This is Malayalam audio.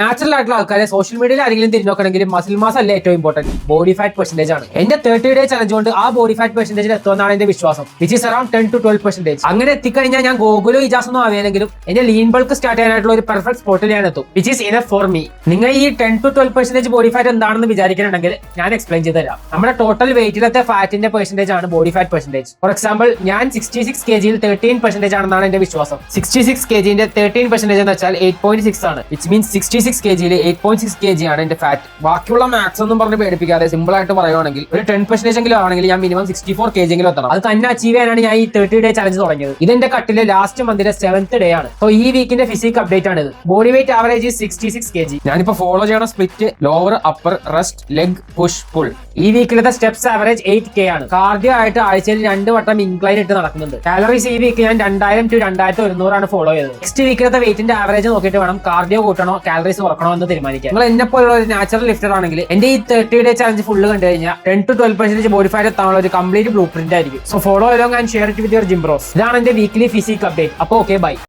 നാച്ചുറൽ ആയിട്ടുള്ള ആൾക്കാരെ സോഷ്യൽ മീഡിയയിൽ ആരെങ്കിലും തിരിഞ്ഞോക്കണമെങ്കിൽ മസിൽ മാസ് അല്ല ഏറ്റവും ഇമ്പോർട്ടന്റ്, ബോഡി ഫാറ്റ് പെർസെന്റേജ് ആണ്. എന്റെ 30-day ചലഞ്ച് കൊണ്ട് ആ ബോഡി ഫാറ്റ് പെർസെന്റേജിൽ എത്തുമെന്നാണ് എന്റെ വിശ്വാസം, വിച്ച് ഈസ് അറൌണ്ട് 10 to 12%. അങ്ങനെ എത്തിക്കഴിഞ്ഞാൽ ഞാൻ ഗോകുലോ ഇജാസൊന്നും ആവുകയാണെങ്കിലും എന്റെ ലീൻ ബൾക്ക് സ്റ്റാർട്ട് ചെയ്യാനായിട്ടുള്ള ഒരു പെർഫെക്റ്റ് സ്പോട്ടിൽ ഞാൻ എത്തും, which is enough for me. നിങ്ങൾ ഈ 10 to 12% ബോഡി ഫാറ്റ് എന്താണെന്ന് വിചാരിക്കണമെങ്കിൽ ഞാൻ എക്സ്പ്ലെയിൻ ചെയ്ത് തരാം. നമ്മുടെ ടോട്ടൽ വെയിറ്റിലത്തെ ഫാറ്റിന്റെ പെർസെന്റേജ് ആണ് body fat percentage. For example, ഞാൻ 66 kg 13% ആണെന്നാണ് എന്റെ വിശ്വാസം. 66 kg 13% എന്ന് വെച്ചാൽ 8.6 ആണ്, വിച്ച് മീൻസ് 66 kg 8.6 kg ആണ് എന്റെ ഫാറ്റ്. ബാക്കിയുള്ള മാക്സ് ഒന്നും പറഞ്ഞ് പേടിപ്പിക്കാതെ സിമ്പിൾ ആയിട്ട് പറയുവാണെങ്കിൽ ഒരു 10% എങ്കിലും ആണെങ്കിൽ ഞാൻ മിനിമം 64 kg എങ്കിലും എത്തണം. അത് തന്നെ അച്ചീവ് ചെയ്യാനാണ് ഞാൻ ഈ 30-day ചലഞ്ച് തുടങ്ങിയത്. ഇതെന്റെ കട്ടിലെ ലാസ്റ്റ് മന്തിലെ 7th ഡേ ആണ്. സോ ഈ വീക്കിന്റെ ഫിസിക് അപ്ഡേറ്റ് ആണ് ഇത്. Body weight average 66 kg. ഞാനിപ്പോ ഫോളോ ചെയ്യണ split lower, upper, rest, leg, push, pull. ഈ വീക്കിലത്തെ സ്റ്റെപ്സ് ആവറേജ് 8K ആണ്. കാർഡിയോ ആയിട്ട് ആഴ്ചയിൽ 2 വട്ടം ഇൻക്ലൈൻ ഇട്ട് നടക്കുന്നുണ്ട്. കാലറീസ് ഈ വീക്ക് ഞാൻ 2000 to 2100 ആണ് ഫോളോ ചെയ്തത്. നെക്സ്റ്റ് വീക്കിലത്തെ വെയിറ്റിന്റെ ആവറേജ് നോക്കിയിട്ട് വേണം കാർഡിയോ കൂട്ടണോ കാലറീസ് കുറക്കണോ എന്ന് തീരുമാനിക്കാം. നിങ്ങൾ എന്നെ പോലുള്ള ഒരു നാച്ചുറൽ ലിഫ്റ്റർ ആണെങ്കിൽ എന്റെ ഈ 30-day ചലഞ്ച് ഫുള്ള് കണ്ടു കഴിഞ്ഞാൽ 10 to 12% ബോഡി ഫാറ്റ് എത്താനുള്ള ഒരു കംപ്ലീറ്റ് ബ്ലൂ പ്രിന്റ് ആയിരിക്കും. So follow along and share it with your gym bros. ഇതാണ് എന്റെ വീക്കിലി ഫിസിക് അപ്ഡേറ്റ്. അപ്പോൾ ഓക്കെ, ബൈ.